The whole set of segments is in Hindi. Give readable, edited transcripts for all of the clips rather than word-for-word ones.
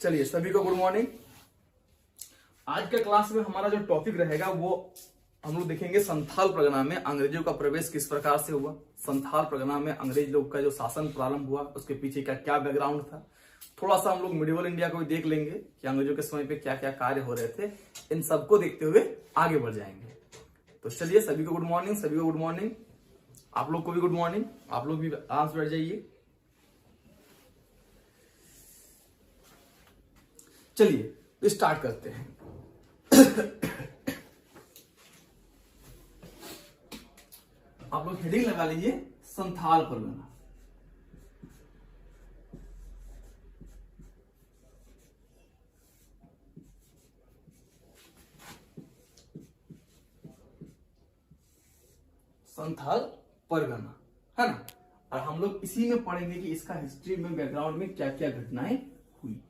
चलिए सभी को गुड मॉर्निंग। आज के क्लास में हमारा जो टॉपिक रहेगा वो हम लोग देखेंगे संथाल परगना में अंग्रेजों का प्रवेश किस प्रकार से हुआ। संथाल परगना में अंग्रेज लोग का जो शासन प्रारंभ हुआ उसके पीछे क्या क्या बैकग्राउंड था। थोड़ा सा हम लोग मिडिवल इंडिया को भी देख लेंगे कि अंग्रेजों के समय पे क्या क्या कार्य हो रहे थे। इन सबको देखते हुए आगे बढ़ जाएंगे। तो चलिए सभी को गुड मॉर्निंग, सभी को गुड मॉर्निंग। आप लोग को भी गुड मॉर्निंग। आप लोग भी आराम से बैठ जाइए। चलिए तो स्टार्ट करते हैं। आप लोग हेडिंग लगा लीजिए संथाल परगना। संथाल परगना है ना। और हम लोग इसी में पढ़ेंगे कि इसका हिस्ट्री में बैकग्राउंड में क्या क्या घटनाएं हुई।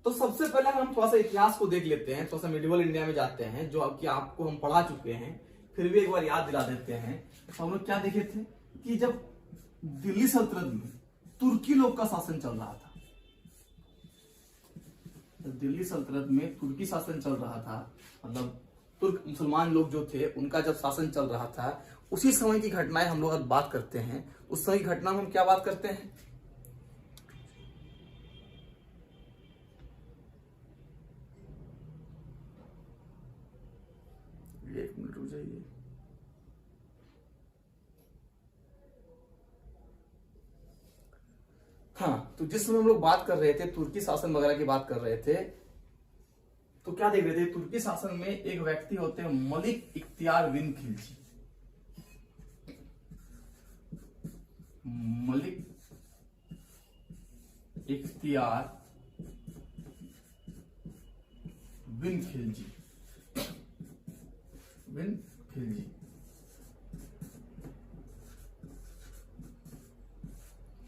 तो सबसे पहले हम थोड़ा सा इतिहास को देख लेते हैं, थोड़ा सा मिडिवल इंडिया में जाते हैं जो कि आपको हम पढ़ा चुके हैं, फिर भी एक बार याद दिला देते हैं। तो हम लोग क्या देखे थे कि जब दिल्ली सल्तनत में तुर्की लोग का शासन चल रहा था, तो दिल्ली सल्तनत में तुर्की शासन चल रहा था, मतलब तुर्क मुसलमान लोग जो थे उनका जब शासन चल रहा था, उसी समय की घटनाएं हम लोग बात करते हैं। उस समय की घटना में हम क्या बात करते हैं, एक मिनट रुक जाइए। हाँ, तो जिस समय हम लोग बात कर रहे थे तुर्की शासन वगैरह की बात कर रहे थे, तो क्या देख रहे थे, तुर्की शासन में एक व्यक्ति होते हैं मलिक इख्तियार बिन खिलजी। मलिक इख्तियार बिन खिलजी। बिन खिलजी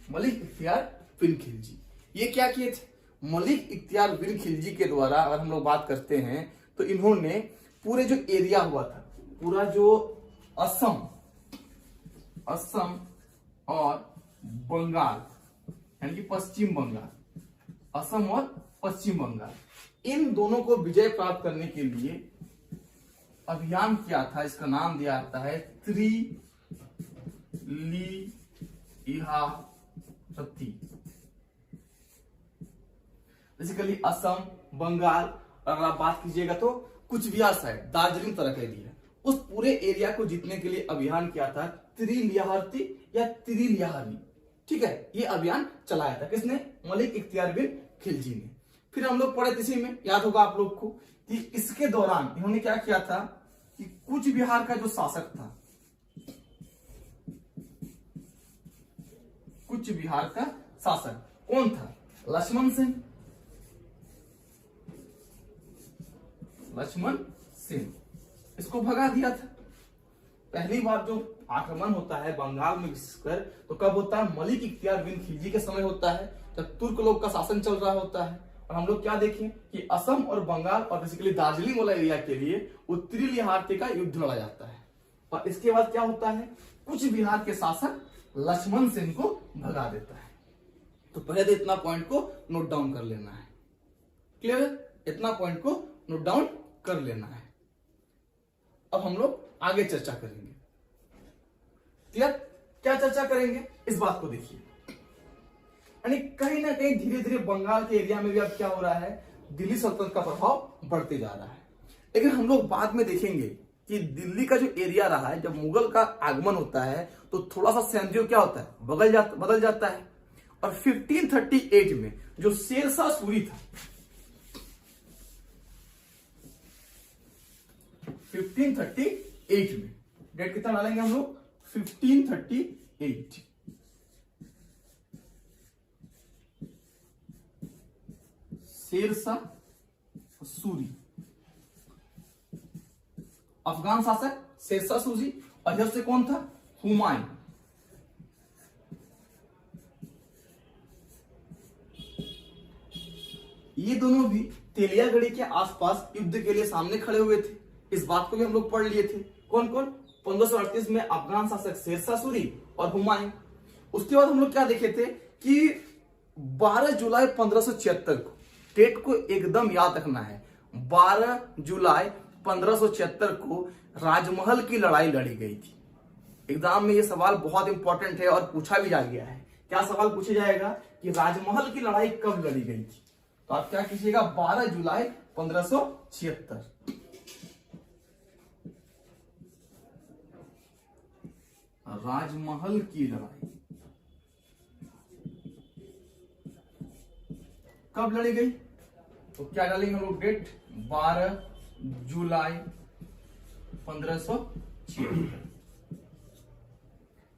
मलिक इख्तियार बिन खिलजी ये क्या किए थे। मलिक इख्तियार बिन खिलजी के द्वारा अगर हम लोग बात करते हैं तो इन्होंने पूरे जो एरिया हुआ था, पूरा जो असम और बंगाल यानी कि पश्चिम बंगाल, असम और पश्चिम बंगाल, इन दोनों को विजय प्राप्त करने के लिए अभियान किया था। इसका नाम दिया जाता है त्रिलियाहती। बेसिकली असम, बंगाल, अगर आप बात कीजिएगा तो कुछ बिहार साइड, दार्जिलिंग तरह का एरिया, उस पूरे एरिया को जीतने के लिए अभियान किया था त्रिलियाहती या त्रिलियाहरी। ठीक है, ये अभियान चलाया था किसने, मलिक इख्तियार बिन खिलजी ने। फिर हम लोग पढ़े इसी में, याद होगा आप लोग को कि इसके दौरान इन्होंने क्या किया था कि कूच बिहार का जो शासक था, कूच बिहार का शासक कौन था, लक्ष्मण सेन, इसको भगा दिया था। पहली बार जो आक्रमण होता है बंगाल में विशेषकर तो कब होता है, मलिक इख्तियार बिन खिलजी के समय होता है, जब तुर्क लोग का शासन चल रहा होता है। और हम लोग क्या देखें कि असम और बंगाल और बेसिकली दार्जिलिंग वाला एरिया के लिए त्रिलियाहती का युद्ध लड़ा जाता है। और इसके बाद क्या होता है, कुछ बिहार के शासक लक्ष्मण सेन को भगा देता है। तो पहले तो इतना पॉइंट को नोट डाउन कर लेना है। क्लियर है, इतना पॉइंट को नोट डाउन कर लेना है। अब हम लोग आगे चर्चा करेंगे। क्लियर, क्या चर्चा करेंगे इस बात को देखिए। यानी कहीं ना कहीं धीरे धीरे बंगाल के एरिया में भी अब क्या हो रहा है, दिल्ली सल्तनत का प्रभाव बढ़ते जा रहा है। लेकिन हम लोग बाद में देखेंगे कि दिल्ली का जो एरिया रहा है, जब मुगल का आगमन होता है तो थोड़ा सा सिनेरियो क्या होता है, बदल जाता है। और 1538 में जो शेरशाह सूरी था, 1538 में डेट कितना डालेंगे हम लोग, 1538। शेरशाह सूरी अफगान शासक, शेरशाह सूरी, और इधर से कौन था, हुमायूं। ये दोनों भी तेलियागढ़ी के आसपास युद्ध के लिए सामने खड़े हुए थे। इस बात को भी हम लोग पढ़ लिए थे। कौन कौन, 1538 में अफगान शासक शेरशाह सूरी और हुमायूं। उसके बाद हम लोग क्या देखे थे कि 12 जुलाई 1576 को, डेट को एकदम याद रखना है, 12 जुलाई 1576 को राजमहल की लड़ाई लड़ी गई थी। एग्जाम में ये सवाल बहुत इंपॉर्टेंट है और पूछा भी जा गया है। क्या सवाल पूछा जाएगा कि राजमहल की लड़ाई कब लड़ी गई थी? तो आप क्या कीजिएगा, 12 जुलाई 1576। राजमहल की लड़ाई कब लड़ी गई? तो क्या डालेंगे हम लोग डेट, 12 जुलाई 1576।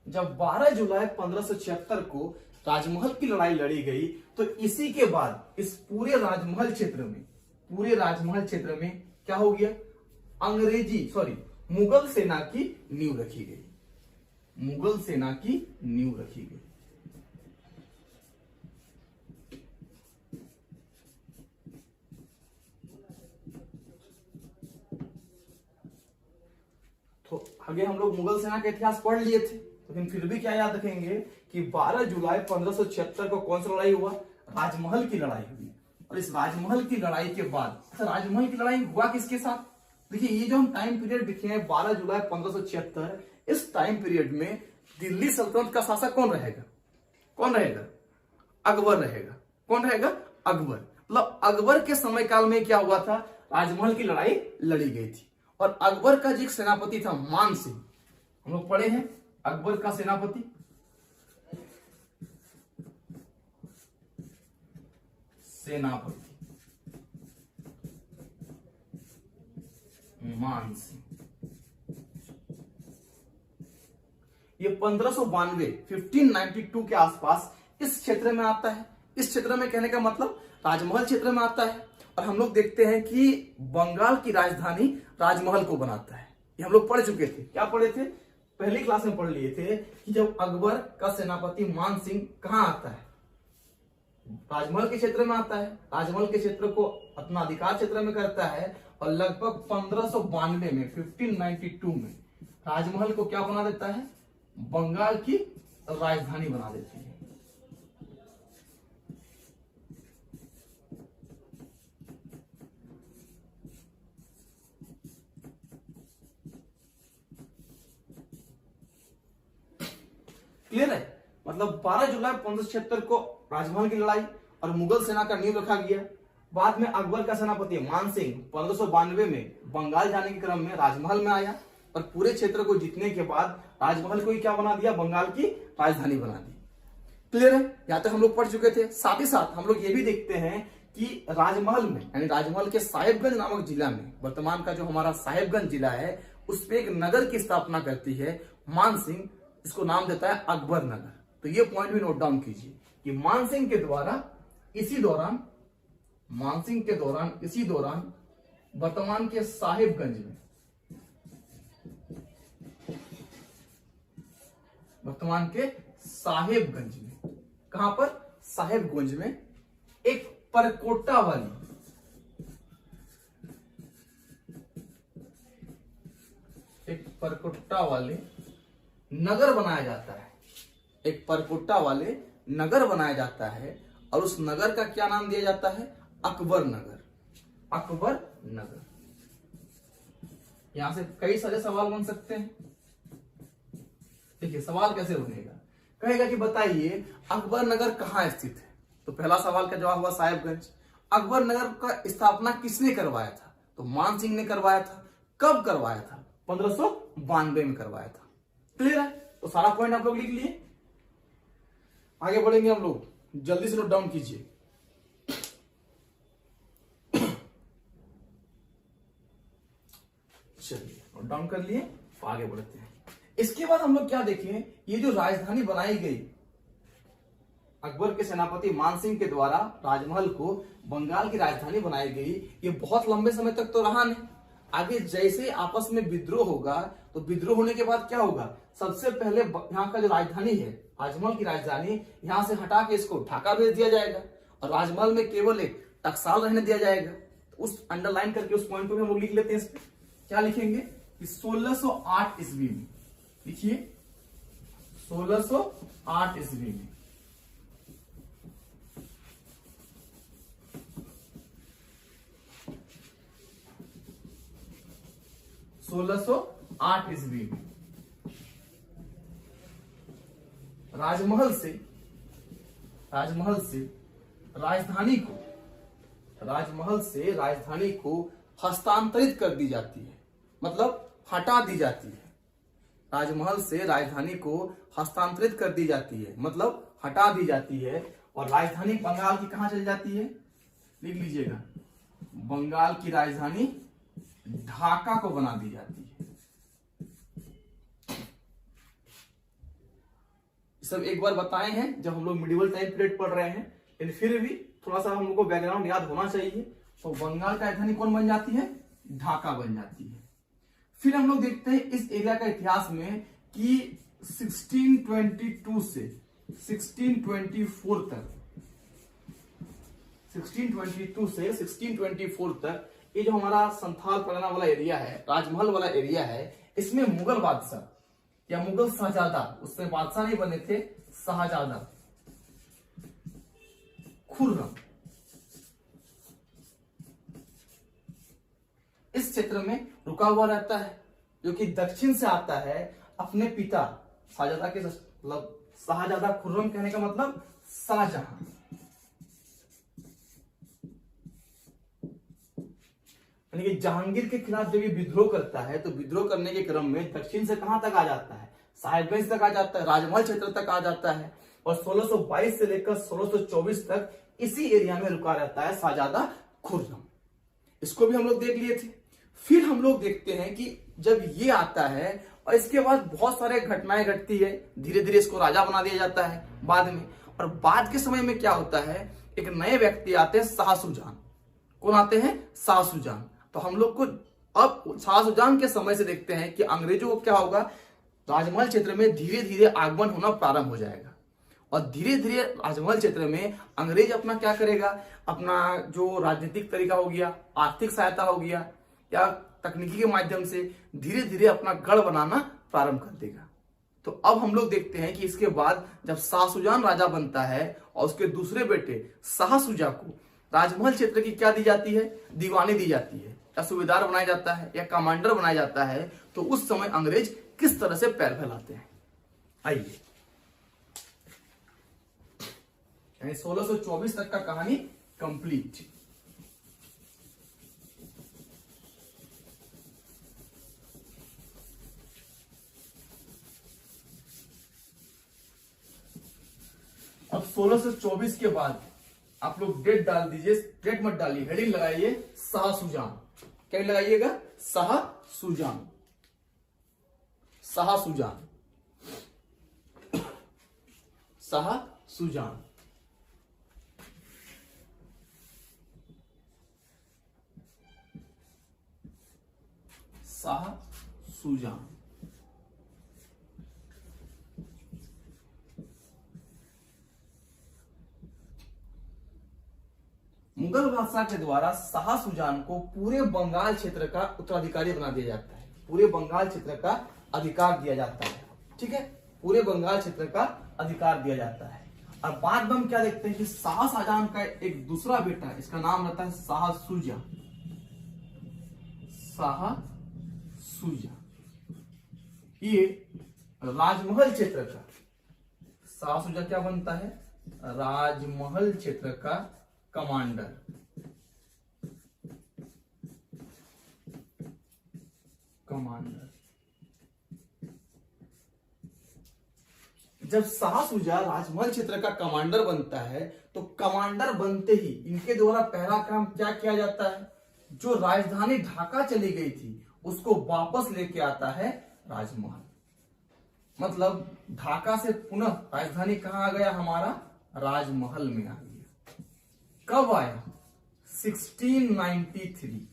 जब 12 जुलाई 1576 को राजमहल की लड़ाई लड़ी गई तो इसी के बाद इस पूरे राजमहल क्षेत्र में क्या हो गया, मुगल सेना की नींव रखी गई। मुगल सेना की नींव रखी गई। तो आगे हम लोग मुगल सेना का इतिहास पढ़ लिए थे, लेकिन फिर भी क्या याद रखेंगे कि 12 जुलाई 1576 को कौन सा लड़ाई हुआ, राजमहल की लड़ाई हुई। और इस राजमहल की लड़ाई के बाद, राजमहल की लड़ाई हुआ किसके साथ? देखिए ये जो हम टाइम पीरियड लिखे हैं 12 जुलाई 1576, इस टाइम पीरियड में दिल्ली सल्तनत का शासक कौन रहेगा? अकबर रहेगा। कौन रहेगा? अकबर। मतलब अकबर के समय काल में क्या हुआ था, राजमहल की लड़ाई लड़ी गई थी। और अकबर का जो सेनापति था मान सिंह, हम लोग पढ़े हैं, अकबर का सेनापति मान सिंह, ये 1592 के आसपास इस क्षेत्र में आता है। इस क्षेत्र में कहने का मतलब राजमहल क्षेत्र में आता है। और हम लोग देखते हैं कि बंगाल की राजधानी राजमहल को बनाता है। ये हम लोग पढ़ चुके थे। क्या पढ़े थे? पहली क्लास में पढ़ लिए थे कि जब अकबर का सेनापति मान सिंह कहां आता है, राजमहल के क्षेत्र में आता है। राजमहल के क्षेत्र को अपना अधिकार क्षेत्र में करता है और लगभग 1592 में 1592 में राजमहल को क्या बना देता है, बंगाल की राजधानी बना देती है। क्लियर है? मतलब 12 जुलाई 1576 को राजमहल की लड़ाई और मुगल सेना का नींव रखा गया। बाद में अकबर का सेनापति मान सिंह 1592 में बंगाल जाने के क्रम में राजमहल में आया और पूरे क्षेत्र को जीतने के बाद राजमहल को ही क्या बना दिया, बंगाल की राजधानी बना दी। क्लियर है? यहां तक हम लोग पढ़ चुके थे। साथ ही साथ हम लोग ये भी देखते हैं कि राजमहल में, यानी राजमहल के साहेबगंज नामक जिला में, वर्तमान का जो हमारा साहेबगंज जिला है, उसमें एक नगर की स्थापना करती है मान सिंह। इसको नाम देता है अकबर नगर। तो ये पॉइंट भी नोट डाउन कीजिए कि मान सिंह के द्वारा इसी दौरान वर्तमान के साहेबगंज में, कहां पर, साहेबगंज में एक परकोटा वाले नगर बनाया जाता है। एक परकोटा वाले नगर बनाया जाता है और उस नगर का क्या नाम दिया जाता है, अकबर नगर। यहां से कई सारे सवाल बन सकते हैं। देखिए सवाल कैसे बनेगा, कहेगा कि बताइए अकबर नगर कहां स्थित है। तो पहला सवाल का जवाब हुआ साहेबगंज। अकबर नगर का स्थापना किसने करवाया था? तो मान सिंह ने करवाया था। कब करवाया था? 1592 में करवाया था। क्लियर है? तो सारा पॉइंट आप लोग लिख लिए। आगे बढ़ेंगे हम लोग, जल्दी से नोट डाउन कीजिए। चलिए नोट डाउन कर लिए, आगे बढ़ते हैं। इसके बाद हम लोग क्या देखें, ये जो राजधानी बनाई गई अकबर के सेनापति मान सिंह के द्वारा, राजमहल को बंगाल की राजधानी बनाई गई, ये बहुत लंबे समय तक तो रहा नहीं। आगे जैसे आपस में विद्रोह होगा, तो विद्रोह होने के बाद क्या होगा, सबसे पहले यहाँ का जो राजधानी है, राजमहल की राजधानी, यहां से हटा के इसको ढाका भेज दिया जाएगा और राजमहल में केवल एक टकसाल रहने दिया जाएगा। तो उस अंडरलाइन करके उस पॉइंट को हम लोग लिख लेते हैं। इस पे क्या लिखेंगे कि 1608 ईस्वी में, लिखिए 1608 ईस्वी में 1608 ईस्वी में राजमहल से राजधानी को हस्तांतरित कर दी जाती है, मतलब हटा दी जाती है। राजमहल से राजधानी को हस्तांतरित कर दी जाती है, मतलब हटा दी जाती है। और राजधानी बंगाल की कहां चली जाती है, लिख लीजिएगा, बंगाल की राजधानी ढाका को बना दी जाती है। सब एक बार बताए हैं जब हम लोग मिडिवल टाइम पीरियड पढ़ रहे हैं, लेकिन फिर भी थोड़ा सा हम लोग को बैकग्राउंड याद होना चाहिए। तो बंगाल का राजधानी कौन बन जाती है, ढाका बन जाती है। फिर हम लोग देखते हैं इस एरिया का इतिहास में कि 1622 से 1624 तक ये जो हमारा संथाल परगना वाला एरिया है, राजमहल वाला एरिया है, इसमें मुगल बादशाह या मुगल शाहजादा, उसमें बादशाह नहीं बने थे, शाहजादा खुर्रम इस क्षेत्र में रुका हुआ रहता है, जो कि दक्षिण से आता है अपने पिता शाहजादा के, मतलब शाहजादा खुर्रम कहने का मतलब शाहजहां। यानी कि जहांगीर के खिलाफ जब ये विद्रोह करता है तो विद्रोह करने के क्रम में दक्षिण से कहां तक आ जाता है, साहिबगंज तक आ जाता है, राजमहल क्षेत्र तक आ जाता है। और 1622 से लेकर 1624 तक इसी एरिया में रुका रहता है शाहजादा खुर्रम। इसको भी हम लोग देख लिए थे। फिर हम लोग देखते हैं कि जब ये आता है और इसके बाद बहुत सारे घटनाएं घटती है, धीरे धीरे इसको राजा बना दिया जाता है बाद में। और बाद के समय में क्या होता है, एक नए व्यक्ति आते हैं, शाह सुजान। कौन आते हैं, शाह सुजान। तो हम लोग को अब शाह सुजान के समय से देखते हैं कि अंग्रेजों को क्या होगा, राजमहल क्षेत्र में धीरे धीरे आगमन होना प्रारंभ हो जाएगा। और धीरे धीरे राजमहल क्षेत्र में अंग्रेज अपना क्या करेगा, अपना जो राजनीतिक तरीका हो गया, आर्थिक सहायता हो गया, या तकनीकी के माध्यम से धीरे धीरे अपना गढ़ बनाना प्रारंभ कर देगा। तो अब हम लोग देखते हैं कि इसके बाद जब शाह सुजान राजा बनता है और उसके दूसरे बेटे शाह सुजा को राजमहल क्षेत्र की क्या दी जाती है, दीवानी दी जाती है, या सूबेदार बनाया जाता है, या कमांडर बनाया जाता है। तो उस समय अंग्रेज किस तरह से पैर फैलाते हैं, आइए। 1624 तक का कहानी कंप्लीट। अब 1624 के बाद आप लोग डेट डाल दीजिए, डेट मत डालिए, हेडिंग लगाइए शाह सुजान। क्या लगाइएगा, शाह सुजान, शाह सुजान, शाह सुजान। शाह सुजान। मुगल बादशाह के द्वारा शाह सुजान को पूरे बंगाल क्षेत्र का उत्तराधिकारी बना दिया जाता है, पूरे बंगाल क्षेत्र का अधिकार दिया जाता है। ठीक है, पूरे बंगाल क्षेत्र का अधिकार दिया जाता है। और बाद में हम क्या देखते हैं कि शाह शाहजहां का एक दूसरा बेटा, इसका नाम रहता है शाह सुजा। शाह सुजा ये राजमहल क्षेत्र का, शाह सुजा क्या बनता है, राजमहल क्षेत्र का कमांडर। जब शाह सुजा राजमहल क्षेत्र का कमांडर बनता है तो कमांडर बनते ही इनके द्वारा पहला काम क्या किया जाता है, जो राजधानी ढाका चली गई थी उसको वापस लेके आता है राजमहल। मतलब ढाका से पुनः राजधानी कहां आ गया, हमारा राजमहल में आ गया। कब आया, 1693,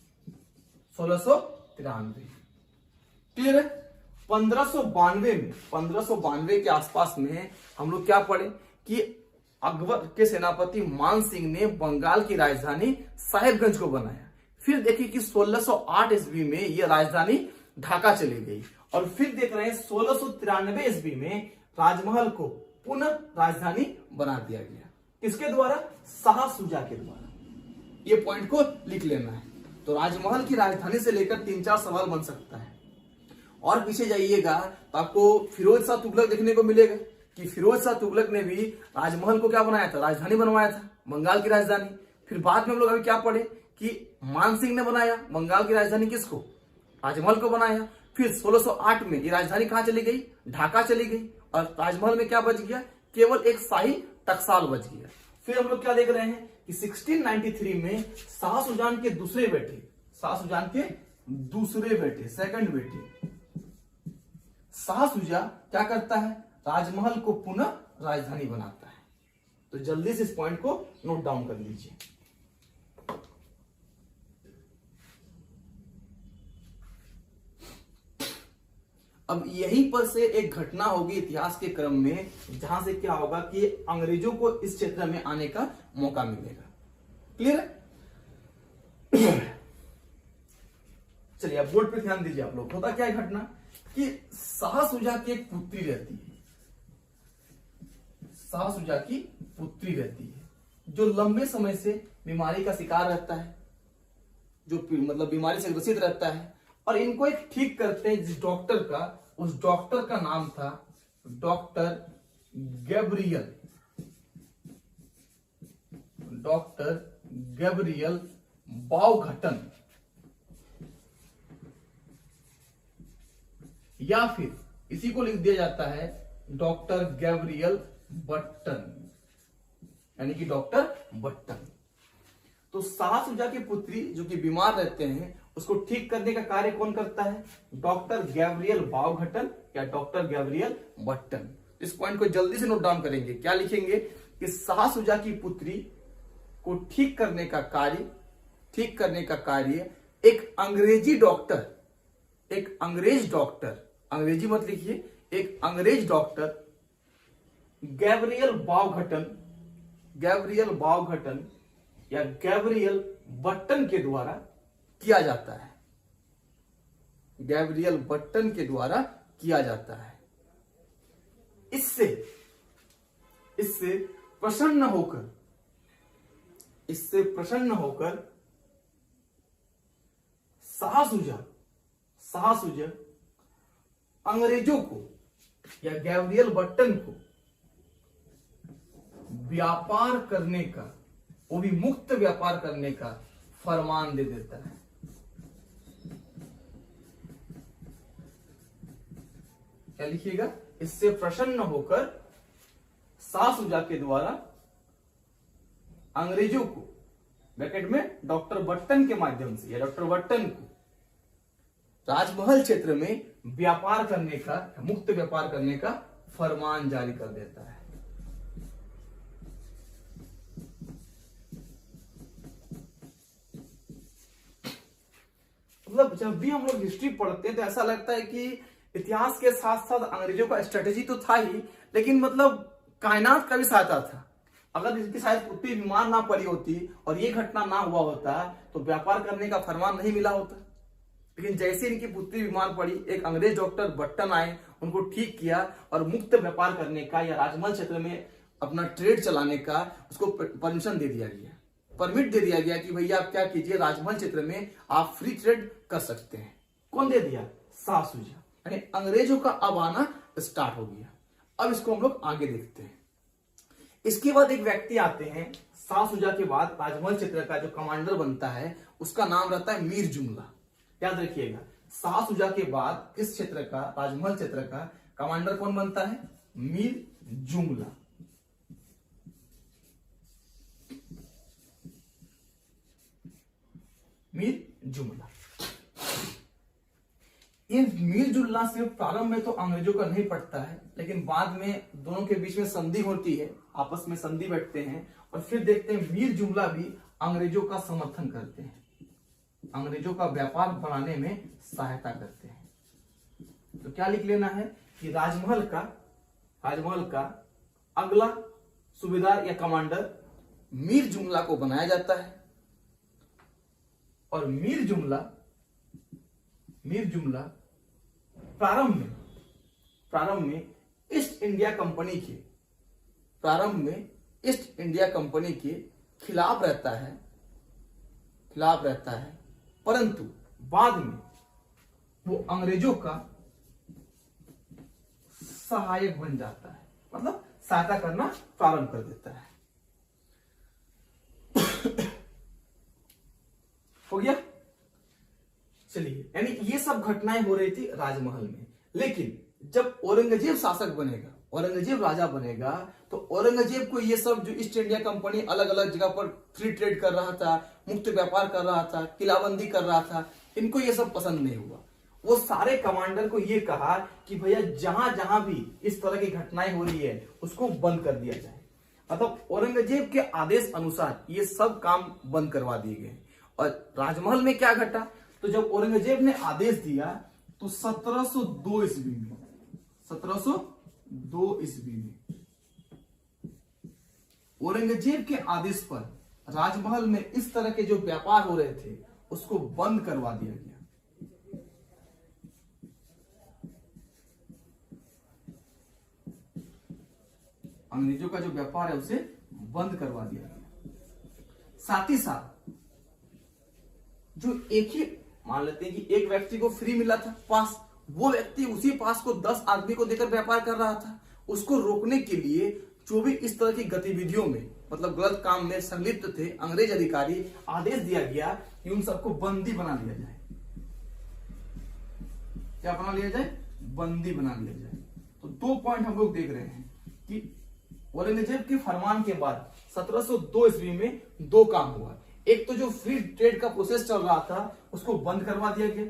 1693। क्लियर है। 1592 के आसपास में हम लोग क्या पढ़े कि अकबर के सेनापति मान सिंह ने बंगाल की राजधानी साहिबगंज को बनाया। फिर देखिए कि 1608 ईस्वी में यह राजधानी ढाका चली गई। और फिर देख रहे हैं 1693 ईस्वी में राजमहल को पुनः राजधानी बना दिया गया। किसके द्वारा, शाह सुजा के द्वारा। ये पॉइंट को लिख लेना है। तो राजमहल की राजधानी से लेकर 3-4 सवाल बन सकता है। और पीछे जाइएगा तो आपको फिरोज शाह तुगलक देखने को मिलेगा कि फिरोज शाह तुगलक ने भी राजमहल को क्या बनाया था, राजधानी बनवाया था, बंगाल की राजधानी। फिर बाद में हम लोग अभी क्या पढ़े कि मान सिंह ने बनाया बंगाल की राजधानी, किसको, राजमहल को बनाया। फिर 1608 में ये राजधानी कहां चली गई, ढाका चली गई, और राजमहल में क्या बच गया, केवल एक शाही टकसाल बच गया। फिर हम लोग क्या देख रहे हैं कि 1693 में शाह सुजान के दूसरे बेटे, शाह सुजान के दूसरे बेटे, सेकंड बेटे शाह सुजा क्या करता है, राजमहल को पुनः राजधानी बनाता है। तो जल्दी से इस पॉइंट को नोट डाउन कर लीजिए। अब यहीं पर से एक घटना होगी इतिहास के क्रम में, जहां से क्या होगा कि अंग्रेजों को इस क्षेत्र में आने का मौका मिलेगा। क्लियर है? चलिए अब बोर्ड पे ध्यान दीजिए आप लोग। होता क्या है घटना कि शाह सुजा की एक पुत्री रहती है, शाह सुजा की पुत्री रहती है, जो लंबे समय से बीमारी का शिकार रहता है, जो मतलब बीमारी से ग्रसित रहता है। और इनको एक ठीक करते हैं जिस डॉक्टर का, उस डॉक्टर का नाम था डॉक्टर गैब्रियल, डॉक्टर गैब्रियल बाउघटन, या फिर इसी को लिख दिया जाता है डॉक्टर गैब्रियल बट्टन, यानी कि डॉक्टर बट्टन। तो शाह सुजा की पुत्री जो कि बीमार रहते हैं, उसको ठीक करने का कार्य कौन करता है, डॉक्टर गैब्रियल बाउघटन या डॉक्टर गैब्रियल बट्टन। इस पॉइंट को जल्दी से नोट डाउन करेंगे। क्या लिखेंगे कि शाह सुजा की पुत्री को ठीक करने का कार्य एक अंग्रेजी डॉक्टर, एक अंग्रेज डॉक्टर, अंग्रेजी मत लिखिए, एक अंग्रेज डॉक्टर गैब्रियल बाउघटन या गैब्रियल बट्टन के द्वारा किया जाता है, गैब्रियल बट्टन के द्वारा किया जाता है। इससे प्रसन्न होकर शाह सुजा अंग्रेजों को या गैब्रियल बट्टन को व्यापार करने का, वो भी मुक्त व्यापार करने का फरमान दे देता है। क्या लिखिएगा, इससे प्रसन्न होकर शाह सुजा के द्वारा अंग्रेजों को, ब्रैकेट में डॉक्टर बट्टन के माध्यम से या डॉक्टर बट्टन को राजमहल क्षेत्र में व्यापार करने का, मुक्त व्यापार करने का फरमान जारी कर देता है। मतलब जब भी हम लोग हिस्ट्री पढ़ते हैं तो ऐसा लगता है कि इतिहास के साथ साथ अंग्रेजों का स्ट्रेटेजी तो था ही, लेकिन मतलब कायनात का भी सहायता था। अगर इसकी शायद पुत्री बीमार ना पड़ी होती और ये घटना ना हुआ होता तो व्यापार करने का फरमान नहीं मिला होता। लेकिन जैसे इनकी पुत्री बीमार पड़ी, एक अंग्रेज डॉक्टर बट्टन आए, उनको ठीक किया और मुक्त व्यापार करने का या राजमहल क्षेत्र में अपना ट्रेड चलाने का उसको परमिशन दे दिया गया, परमिट दे दिया गया कि भैया आप क्या कीजिए, राजमहल क्षेत्र में आप फ्री ट्रेड कर सकते हैं। कौन दे दिया, शाह सुजा, यानी अंग्रेजों का अब आना स्टार्ट हो गया। अब इसको हम लोग आगे देखते हैं। इसके बाद एक व्यक्ति आते हैं, शाह सुजा के बाद राजमहल क्षेत्र का जो कमांडर बनता है उसका नाम रहता है मीर जुमला। याद रखिएगा, शाह सुजा के बाद इस क्षेत्र का, राजमहल क्षेत्र का कमांडर कौन बनता है, मीर जुमला। मीर जुमला। ये मीर जुमला से प्रारंभ में तो अंग्रेजों का नहीं पड़ता है, लेकिन बाद में दोनों के बीच में संधि होती है, आपस में संधि बैठते हैं और फिर देखते हैं मीर जुमला भी अंग्रेजों का समर्थन करते हैं, अंग्रेजों का व्यापार बढ़ाने में सहायता करते हैं। तो क्या लिख लेना है कि राजमहल का अगला सूबेदार या कमांडर मीर जुमला को बनाया जाता है और मीर जुमला प्रारंभ में ईस्ट इंडिया कंपनी के खिलाफ रहता है, परंतु बाद में वो अंग्रेजों का सहायक बन जाता है, मतलब सहायता करना प्रारंभ कर देता है। हो गया। चलिए, यानी ये सब घटनाएं हो रही थी राजमहल में। लेकिन जब औरंगजेब शासक बनेगा, औरंगजेब राजा बनेगा, तो औरंगजेब को ये सब जो ईस्ट इंडिया कंपनी अलग अलग जगह पर फ्री ट्रेड कर रहा था, मुक्त व्यापार कर रहा था, किलाबंदी कर रहा था, इनको ये सब पसंद नहीं हुआ। वो सारे कमांडर को ये कहा कि भैया जहां जहां भी इस तरह की घटनाएं हो रही है उसको बंद कर दिया जाए। मतलब औरंगजेब के आदेश अनुसार ये सब काम बंद करवा दिए गए। और राजमहल में क्या घटा, तो जब औरंगजेब ने आदेश दिया तो 1702 ईस्वी में 1702 ईस्वी में औरंगजेब के आदेश पर राजमहल में इस तरह के जो व्यापार हो रहे थे उसको बंद करवा दिया गया। अंग्रेजों का जो व्यापार है उसे बंद करवा दिया गया। साथ ही साथ जो एक ही मान लेते हैं कि एक व्यक्ति को फ्री मिला था पास, वो व्यक्ति उसी पास को 10 आदमी को देकर व्यापार कर रहा था। उसको रोकने के लिए जो भी इस तरह की गतिविधियों में मतलब गलत काम में संलिप्त थे अंग्रेज अधिकारी, आदेश दिया गया कि उन सबको बंदी बना लिया जाए। क्या बना लिया जाए? बंदी बना लिया जाए। तो 2 पॉइंट हम लोग देख रहे हैं कि औरंगजेब के फरमान के बाद 1702 ईस्वी में 2 काम हुआ। एक तो जो फ्री ट्रेड का प्रोसेस चल रहा था उसको बंद करवा दिया गया,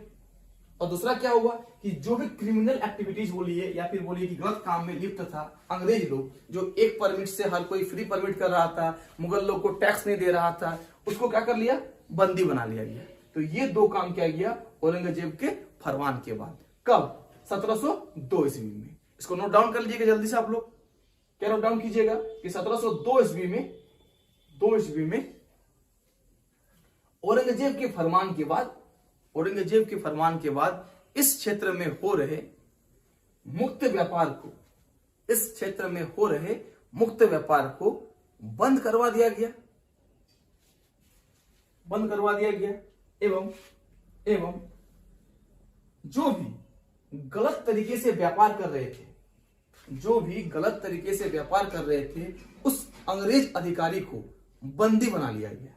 और दूसरा क्या हुआ कि जो भी क्रिमिनल एक्टिविटीज बोलिए या फिर बोलिए कि गलत काम में लिप्त था अंग्रेज लोग, जो एक परमिट से हर कोई फ्री परमिट कर रहा था, मुगल लोग को टैक्स नहीं दे रहा था, उसको क्या कर लिया? बंदी बना लिया गया। तो ये 2 काम किया गया औरंगजेब के फरमान के बाद। कब? 1702 ईस्वी में। इसको नोट डाउन कर लीजिएगा जल्दी से आप लोग। क्या नोट डाउन कीजिएगा कि 1702 ईस्वी में 2 ईस्वी में औरंगजेब के फरमान के बाद इस क्षेत्र में हो रहे मुक्त व्यापार को बंद करवा दिया गया। एवं जो भी गलत तरीके से व्यापार कर रहे थे उस अंग्रेज अधिकारी को बंदी बना लिया गया।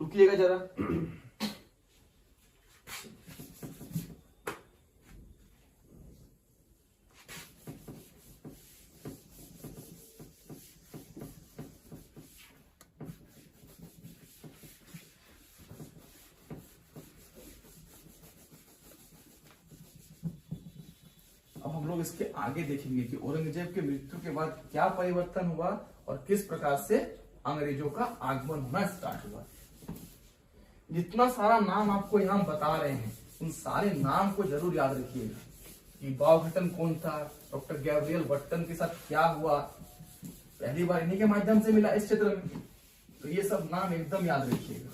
रुकिएगा जरा। अब हम लोग इसके आगे देखेंगे कि औरंगजेब के मृत्यु के बाद क्या परिवर्तन हुआ और किस प्रकार से अंग्रेजों का आगमन होना स्टार्ट हुआ। जितना सारा नाम आपको यहां बता रहे हैं उन सारे नाम को जरूर याद रखिएगा कि बावघटन कौन था, डॉक्टर गैब्रियल बट्टन के साथ क्या हुआ, पहली बार इन्हीं के माध्यम से मिला इस क्षेत्र में। तो ये सब नाम एकदम याद रखिएगा।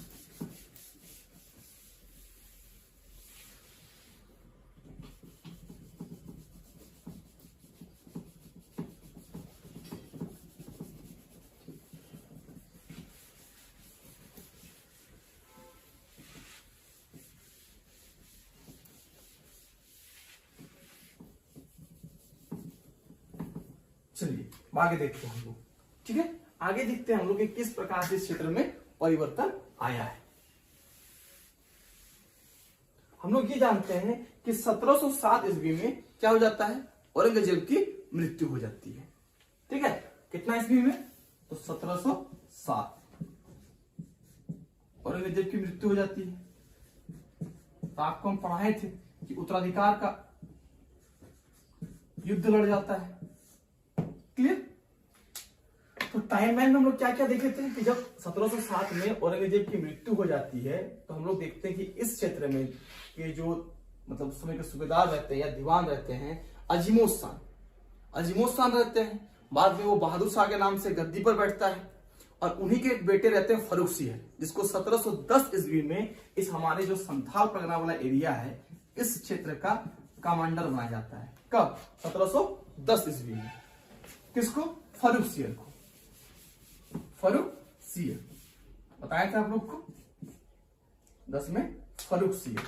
चलिए आगे देखते हैं हम लोग। ठीक है, आगे देखते हैं हम लोग कि किस प्रकार से इस क्षेत्र में परिवर्तन आया है। हम लोग ये जानते हैं कि 1707 ईस्वी में क्या हो जाता है? औरंगजेब की मृत्यु हो जाती है। ठीक है, कितना ईस्वी में? तो 1707 औरंगजेब की मृत्यु हो जाती है। तो आपको हम पढ़ाए थे कि उत्तराधिकार का युद्ध लड़ जाता है। क्लियर? तो टाइमलाइन में हम लोग क्या क्या देखे थे कि जब 1707 में औरंगजेब की मृत्यु हो जाती है तो हम लोग देखते हैं कि इस क्षेत्र में के जो मतलब उस समय के सूबेदार रहते हैं या दीवान रहते हैं अजीमोद खान रहते हैं। बाद में वो बहादुर शाह के नाम से गद्दी पर बैठता है और उन्हीं के एक बेटे रहते हैं फर्रुख सिंह, जिसको 1710 ईस्वी में इस हमारे जो संथाल परगना वाला एरिया है इस क्षेत्र का कमांडर बनाया जाता है। कब? 1710 ईस्वी में। किसको? फर्रुख सिंह को। फर्रुख सिंह बताया था आप लोग को। 10 में फर्रुखसियर।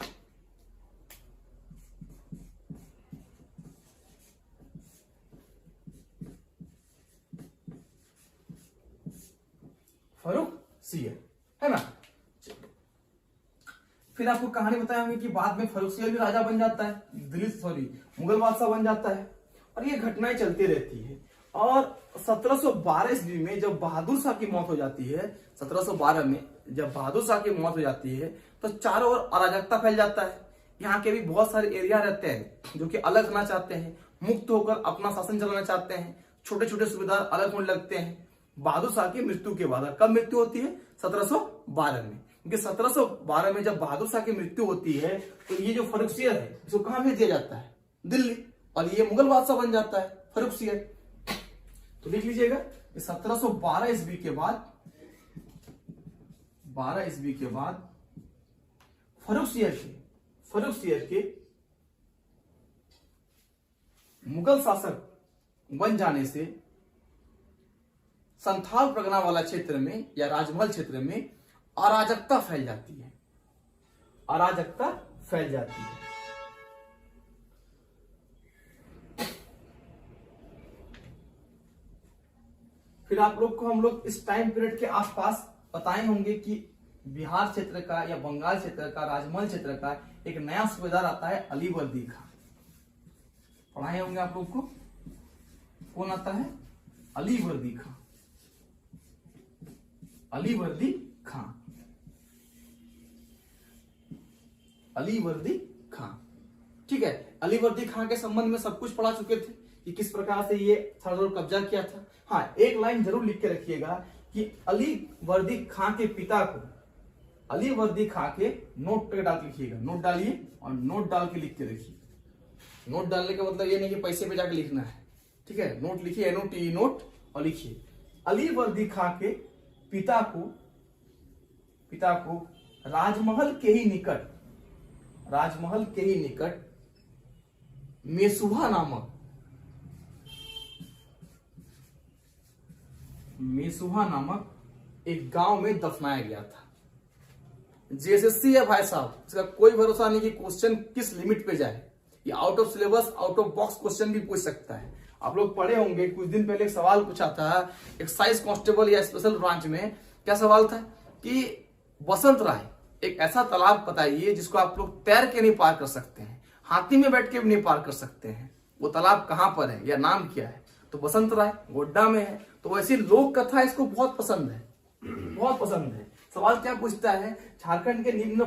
फर्रुखसियर है ना। फिर आपको कहानी बताएंगे कि बाद में फर्रुखसियर भी राजा बन जाता है, मुगल बादशाह बन जाता है, और ये घटनाएं चलती रहती है। और 1712 ईस्वी में जब बहादुर शाह की मौत हो जाती है, 1712 में जब बहादुर शाह की मौत हो जाती है, तो चारों ओर अराजकता फैल जाता है। यहाँ के भी बहुत सारे एरिया रहते हैं जो कि अलग होना चाहते हैं, मुक्त होकर अपना शासन चलाना चाहते हैं, छोटे छोटे सूबेदार अलग होने लगते हैं बहादुर शाह की मृत्यु के बाद। कब मृत्यु होती है? 1712 में। क्योंकि 1712 में जब बहादुर शाह की मृत्यु होती है तो ये जो फर्रुखसियर है इसको कहां भेज दिया जाता है? दिल्ली। और ये मुगल बादशाह बन जाता है फर्रुखसियर। तो लिख लीजिएगा 1712 ईस्वी के बाद, 12 ईस्वी के बाद फर्रुखसियर के मुगल शासक बन जाने से संथाल परगना वाला क्षेत्र में या राजमहल क्षेत्र में अराजकता फैल जाती है, अराजकता फैल जाती है। फिर आप लोग को हम लोग इस टाइम पीरियड के आसपास बताए होंगे कि बिहार क्षेत्र का या बंगाल क्षेत्र का, राजमहल क्षेत्र का एक नया सूबेदार आता है, अलीवर्दी खां। पढ़ाए होंगे आप लोग को। कौन आता है? अलीवर्दी खां। अलीवर्दी खां, अलीवर्दी खां। ठीक है, अलीवर्दी खां के संबंध में सब कुछ पढ़ा चुके थे कि किस प्रकार से ये थर्ड कब्जा किया था। हाँ, एक लाइन जरूर लिख के रखिएगा कि अलीवर्दी खां के पिता को, अलीवर्दी खां के नोट पे डाल के लिखिएगा। नोट डालिए और नोट डाल के लिख के रखिए। नोट डालने का मतलब ये नहीं कि पैसे पे जाके लिखना है। ठीक है, नोट लिखिए, NOTE नोट, और लिखिए अलीवर्दी खां के पिता को राजमहल के ही निकट, राजमहल के ही निकट मेसुहा नामक एक गांव में दफनाया गया था। JSSC है भाई साहब, इसका कोई भरोसा नहीं कि क्वेश्चन किस लिमिट पे जाए। ये out of syllabus, out of box question भी पूछ सकता है। आप लोग पढ़े होंगे, कुछ दिन पहले एक सवाल पूछा था एक्साइज कांस्टेबल या स्पेशल ब्रांच में। क्या सवाल था कि बसंत राय एक ऐसा तालाब बताइए जिसको आप लोग तैर के नहीं पार कर सकते हैं, हाथी में बैठ के भी नहीं पार कर सकते हैं। वो तालाब कहां पर है या नाम क्या है? तो बसंत राय गोड्डा में है। तो वैसी लोक कथा इसको बहुत पसंद है, बहुत पसंद है। सवाल क्या पूछता है, झारखंड के निम्न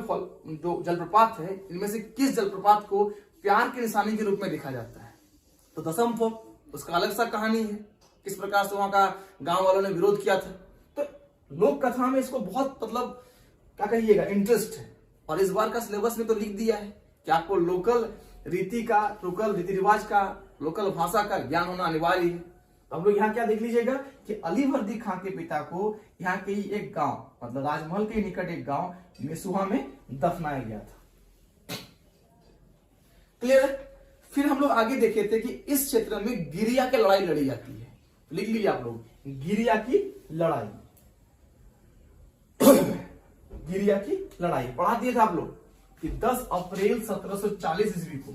जो जलप्रपात है इनमें से किस जलप्रपात को प्यार की निशानी के रूप में देखा जाता है? तो दसम फोक, उसका अलग सा कहानी है, किस प्रकार से वहां का गांव वालों ने विरोध किया था। तो लोक कथा में इसको बहुत मतलब क्या कहिएगा इंटरेस्ट है। और इस बार का सिलेबस में तो लिख दिया है कि आपको लोकल रीति का, लोकल रीति रिवाज का, लोकल भाषा का ज्ञान होना अनिवार्य है। अब लोग यहाँ क्या देख लीजिएगा कि अलीवर्दी खां के पिता को यहाँ के एक गांव, मतलब राजमहल के निकट एक गांव मेसुहा में दफनाया गया था। क्लियर है? फिर हम लोग आगे देखे थे कि इस क्षेत्र में गिरिया की लड़ाई लड़ी जाती है। लिख लीजिए आप लोग, गिरिया की लड़ाई। गिरिया की लड़ाई पढ़ा दिए थे आप लोग कि 10 अप्रैल 1740 ईस्वी को,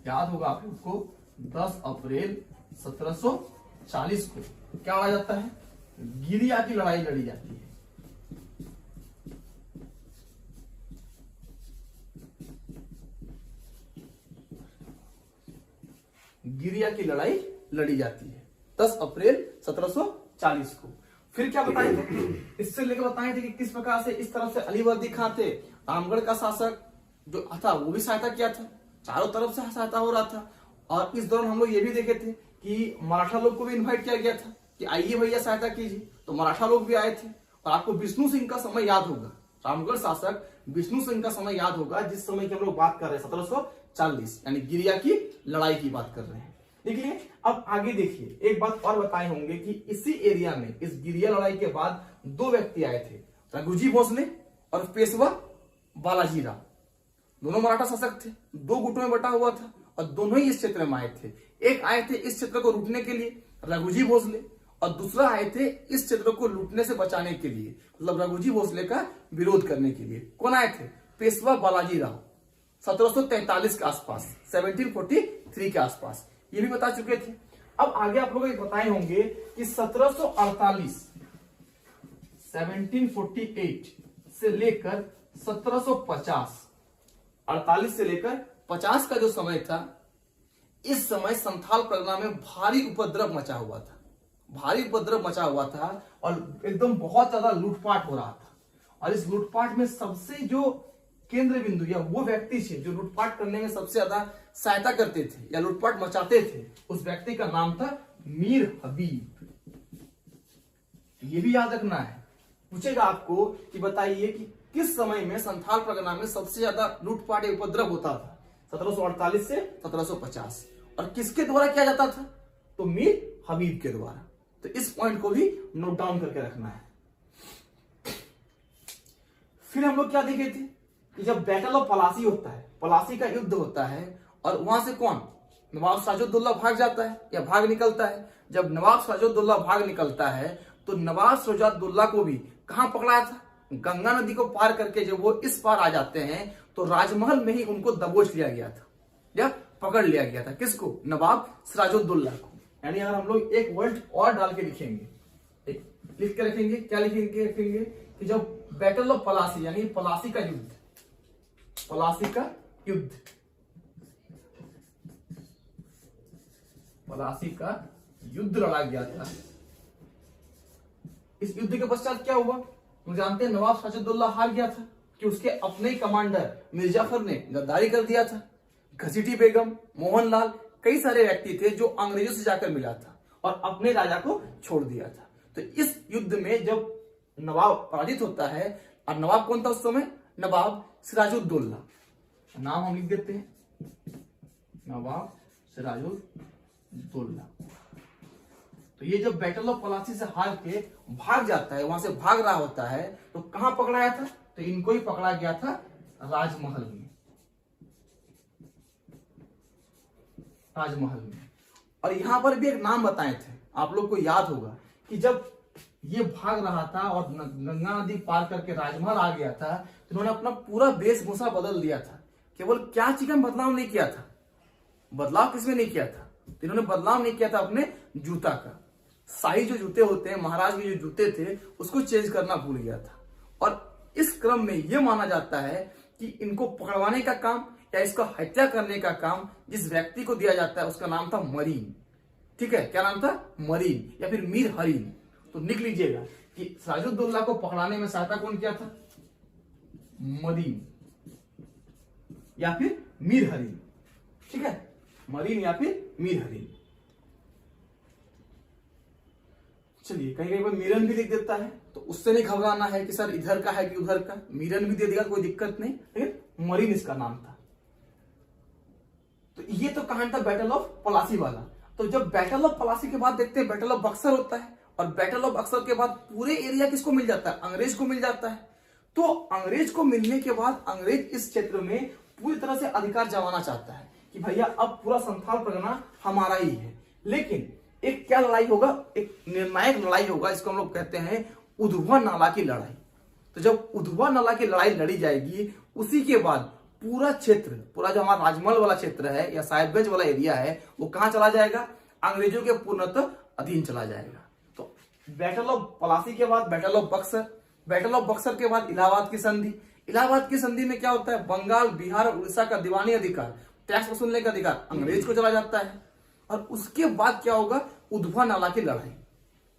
याद होगा आप लोग को, 10 अप्रैल 1740 को क्या लड़ा जाता है? गिरिया की लड़ाई लड़ी जाती है। गिरिया की लड़ाई लड़ी जाती है 10 अप्रैल 1740 को। फिर क्या बताए थे? इससे लेकर बताए थे कि किस प्रकार से इस तरफ से अलीवर्दी खां थे, रामगढ़ का शासक जो था वो भी सहायता किया था, चारों तरफ से सहायता हो रहा था। और इस दौरान हम लोग ये भी देखे थे कि मराठा लोग को भी इनवाइट किया गया था कि आइए भैया सहायता कीजिए। तो मराठा लोग भी आए थे। और आपको विष्णु सिंह का समय याद होगा, रामगढ़ शासक विष्णु सिंह का समय याद होगा, जिस समय की हम लोग बात कर रहे हैं 1740, यानी गिरिया की लड़ाई की बात कर रहे हैं। देखिए अब आगे देखिए, एक बात और बताए होंगे कि इसी एरिया में इस गिरिया लड़ाई के बाद 2 व्यक्ति आए थे, रघुजी भोसले और पेशवा बालाजी राव। दोनों मराठा शासक थे, 2 गुटों में बटा हुआ था और दोनों ही इस क्षेत्र में आए थे। एक आए थे इस क्षेत्र को लूटने के लिए, रघुजी भोसले, और दूसरा आए थे इस क्षेत्र को लूटने से बचाने के लिए, मतलब रघुजी भोसले का विरोध करने के लिए। कौन आए थे? पेशवा बालाजी राव, 1743 के आसपास, 1743 के आसपास, ये भी बता चुके थे। अब आगे आप लोग बताए होंगे कि 1748 1748 से लेकर 1750, 48 से लेकर 50 का जो समय था, इस समय संथाल परगना में भारी उपद्रव मचा हुआ था, भारी उपद्रव मचा हुआ था और एकदम बहुत ज्यादा लूटपाट हो रहा था। और इस लूटपाट में सबसे जो केंद्र बिंदु या वो व्यक्ति थे जो लूटपाट करने में सबसे ज्यादा सहायता करते थे या लूटपाट मचाते थे, उस व्यक्ति का नाम था मीर हबीब। ये भी याद रखना है, पूछेगा आपको कि बताइए कि किस समय में संथाल परगना में सबसे ज्यादा लूटपाट या उपद्रव होता था? 1748 से 1750। और किसके द्वारा किया जाता था? तो मीर हबीब के द्वारा। तो इस पॉइंट को भी नोट डाउन करके रखना है। फिर हम लोग क्या देखे थे कि जब बैटल ऑफ पलासी होता है, पलासी का युद्ध होता है, और वहां से कौन? नवाब सिराजुद्दौला भाग जाता है या भाग निकलता है। जब नवाब सिराजुद्दौला भाग निकलता है तो नवाब सिराजुद्दौला को भी कहां पकड़ाया था? गंगा नदी को पार करके जब वो इस पार आ जाते हैं तो राजमहल में ही उनको दबोच लिया गया था या पकड़ लिया गया था। किसको? नवाब सिराजुद्दौला को। यानी अगर हम लोग एक वर्ड और डाल के लिखेंगे, लिख के रखेंगे, क्या लिखेंगे? रखेंगे कि जब बैटल ऑफ पलासी यानी पलासी का युद्ध, पलासी का युद्ध, पलासी का युद्ध लड़ा गया था। इस युद्ध के पश्चात क्या हुआ? तुम जानते हैं नवाब सिराजुद्दौला हार गया था कि उसके अपने कमांडर मिर्जाफर ने गद्दारी कर दिया था। घसीटी बेगम, मोहनलाल, कई सारे व्यक्ति थे जो अंग्रेजों से जाकर मिला था और अपने राजा को छोड़ दिया था। तो इस युद्ध में जब नवाब पराजित होता है, और नवाब कौन था उस समय? नवाब सिराजुद्दौला। नाम हम लिख देते हैं, नवाब सिराजुद्दौला। तो ये जब बैटल ऑफ पलासी से हार के भाग जाता है, वहां से भाग रहा होता है, तो कहां पकड़ाया था? तो इनको ही पकड़ा गया था राजमहल में, राजमहल में। और यहां पर भी एक नाम बताए थे, आप लोग को याद होगा कि जब ये भाग रहा था और गंगा नदी पार करके राजमहल आ गया था, तो इन्होंने अपना पूरा वेशभूषा बदल दिया था। केवल क्या चीज में बदलाव नहीं किया था? बदलाव किसमें नहीं किया था? तो इन्होंने बदलाव नहीं किया था अपने जूता का। शाही जो जूते होते हैं, महाराज के जो जूते थे, उसको चेंज करना भूल गया था। और इस क्रम में यह माना जाता है कि इनको पकड़वाने का काम या इसको हत्या करने का काम जिस व्यक्ति को दिया जाता है उसका नाम था मरीन। ठीक है, क्या नाम था? मरीन या फिर मीर हरीन। तो लिख लीजिएगा कि सिराजुद्दौला को पकड़ाने में सहायता कौन किया था? मरीन या फिर मीर हरीन। ठीक है, मरीन या फिर मीर हरीन। चलिए, कहीं कहीं पर मीरन भी लिख देता है, तो उससे नहीं घबराना है कि सर इधर का है कि उधर का। मीरन भी दे देगा, कोई दिक्कत नहीं, लेकिन मरीन इसका नाम था। तो ये तो कहानी था बैटल ऑफ पलासी वाला। तो जब बैटल ऑफ पलासी के बाद देखते हैं बैटल ऑफ बक्सर होता है, और बैटल ऑफ बक्सर के बाद पूरे एरिया किसको मिल जाता है? अंग्रेज को मिल जाता है। तो अंग्रेज को मिलने के बाद अंग्रेज इस क्षेत्र में पूरी तरह से अधिकार जमाना चाहता है कि भैया अब पूरा संथाल परगना हमारा ही है। लेकिन एक क्या लड़ाई होगा? एक निर्णायक लड़ाई होगा, इसको हम लोग कहते हैं उधवा नाला की लड़ाई। तो जब उधवा नाला की लड़ाई लड़ी जाएगी, उसी के बाद पूरा क्षेत्र, पूरा जो हमारा राजमहल वाला क्षेत्र है या साहिबगंज वाला एरिया है, वो कहां चला जाएगा? अंग्रेजों के पूर्णतः अधीन चला जाएगा। तो बैटल ऑफ पलासी के बाद battle of Buxar, battle of Buxar के बाद इलाहाबाद की संधि। इलाहाबाद की संधि में क्या होता है? बंगाल, बिहार और उड़ीसा का दीवानी अधिकार, टैक्स वसूलने का अधिकार अंग्रेज को चला जाता है। और उसके बाद क्या होगा? उधवा नाला की लड़ाई।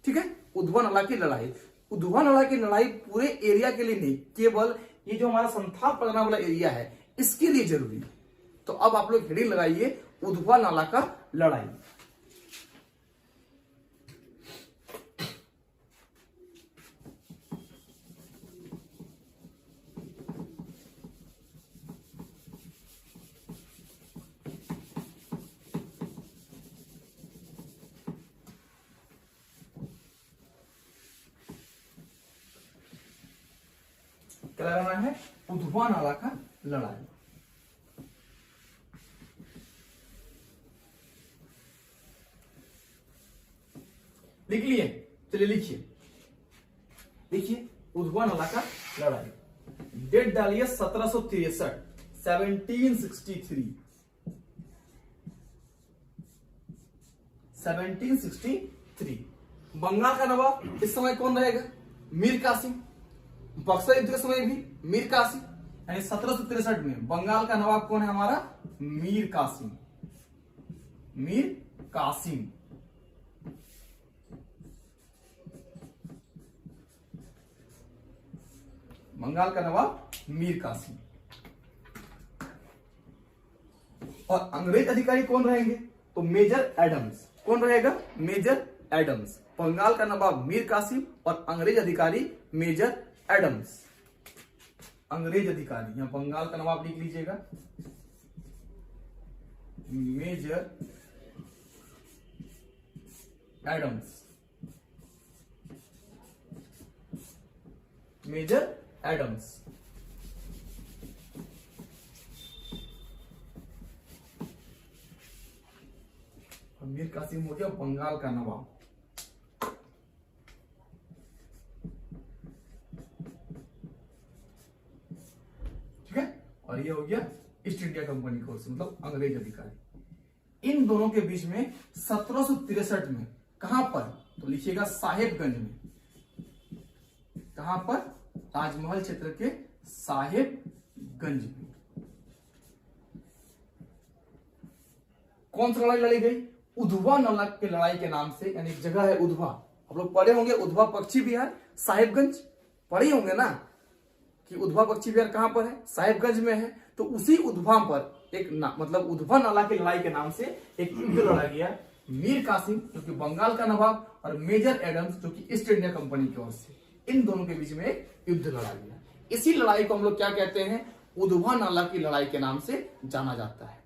ठीक है, उधवा नाला की लड़ाई। उधवा नाला की लड़ाई पूरे एरिया के लिए नहीं, केवल ये जो हमारा संथाल परगना वाला एरिया है इसके लिए जरूरी है। तो अब आप लोग हेडिंग लगाइए, उधवा नाला का लड़ाई। क्या लगाना है? उधवा नाला का लड़ाई। लिख लिए? चलिए लिखिए, देखिए उधवा नाला का लड़ाई, डेट डालिए 1763, 1763। बंगाल का नवाब इस समय कौन रहेगा? मीर कासिम। बक्सर युद्ध के समय भी मीर कासिम, यानी 1763 में बंगाल का नवाब कौन है हमारा? मीर कासिम। मीर कासिम। बंगाल का नवाब मीर कासिम। और अंग्रेज अधिकारी कौन रहेंगे? तो मेजर एडम्स। कौन रहेगा? Major Adams. बंगाल का नवाब मीर कासिम और अंग्रेज अधिकारी मेजर एडम्स। अंग्रेज अधिकारी, यहां बंगाल का नवाब लिख लीजिएगा, major Adams. Major Adams. Mir Qasim हो गया बंगाल का नवाब। ठीक है, और ये हो गया ईस्ट इंडिया कंपनी की ओर से, मतलब अंग्रेज अधिकारी। इन दोनों के बीच में 1763 में कहां पर? तो लिखिएगा साहेबगंज में। कहां पर? ताजमहल क्षेत्र के साहेबगंज में। कौन सी लड़ाई लड़ी गई? उधवा नाला की लड़ाई के नाम से, यानी एक जगह है उधवा, आप लोग पढ़े होंगे, उधवा पक्षी विहार साहिबगंज, पढ़े होंगे ना कि उधवा पक्षी विहार कहां पर है? साहिबगंज में है। तो उसी उधवा पर एक मतलब उधवा नाला की लड़ाई के नाम से एक युद्ध लड़ा गया। मीर कासिम जो कि बंगाल का नवाब और मेजर एडम्स जो कि ईस्ट इंडिया कंपनी की ओर से, इन दोनों के बीच में एक युद्ध लड़ा गया। इसी लड़ाई को हम लोग क्या कहते हैं? उधवा नाला की लड़ाई के नाम से जाना जाता है।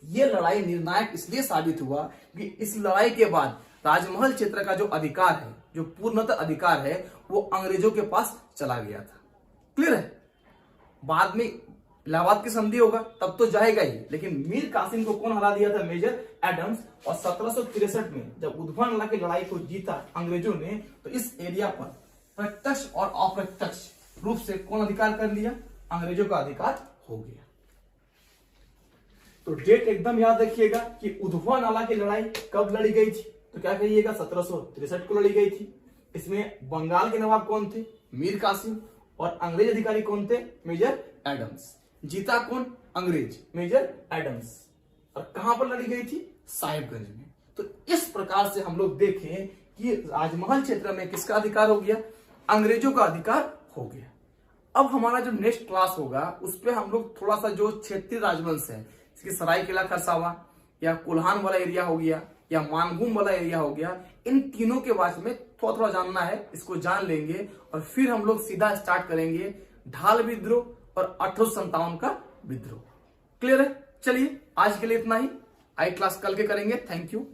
यह लड़ाई निर्णायक इसलिए साबित हुआ कि इस लड़ाई के बाद राजमहल क्षेत्र का जो अधिकार है, जो पूर्णतः अधिकार है, वो अंग्रेजों के पास चला गया था। क्लियर है? बाद में इलाहाबाद की संधि होगा तब तो जाएगा ही, लेकिन मीर कासिम को कौन हरा दिया था? Major Adams. और 1763 में जब उधवा नाला की लड़ाई को जीता अंग्रेजों ने, तो इस एरिया पर प्रत्यक्ष और अप्रत्यक्ष रूप से कौन अधिकार कर लिया? अंग्रेजों का अधिकार हो गया। तो डेट एकदम याद रखिएगा कि उधवा नाला की लड़ाई कब लड़ी गई थी? तो क्या कहिएगा? 1763 को लड़ी गई थी। इसमें बंगाल के नवाब कौन थे? मीर कासिम। और अंग्रेज अधिकारी कौन थे? Major Adams. जीता कौन? अंग्रेज, मेजर एडम्स। और कहां पर लड़ी गई थी? साहिबगंज में। तो इस प्रकार से हम लोग देखें कि राजमहल क्षेत्र में किसका अधिकार हो गया? अंग्रेजों का अधिकार हो गया। अब हमारा जो नेक्स्ट क्लास होगा उस पर हम लोग थोड़ा सा जो क्षेत्रीय राजवंश है, इसकी सरायकेला खरसावां या कोल्हान वाला एरिया हो गया या मानभूम वाला एरिया हो गया, इन तीनों के बारे में थोड़ा थोड़ा जानना है। इसको जान लेंगे और फिर हम लोग सीधा स्टार्ट करेंगे ढाल विद्रोह और 1857 का विद्रोह। क्लियर है? चलिए आज के लिए इतना ही, आई क्लास कल के करेंगे। Thank you.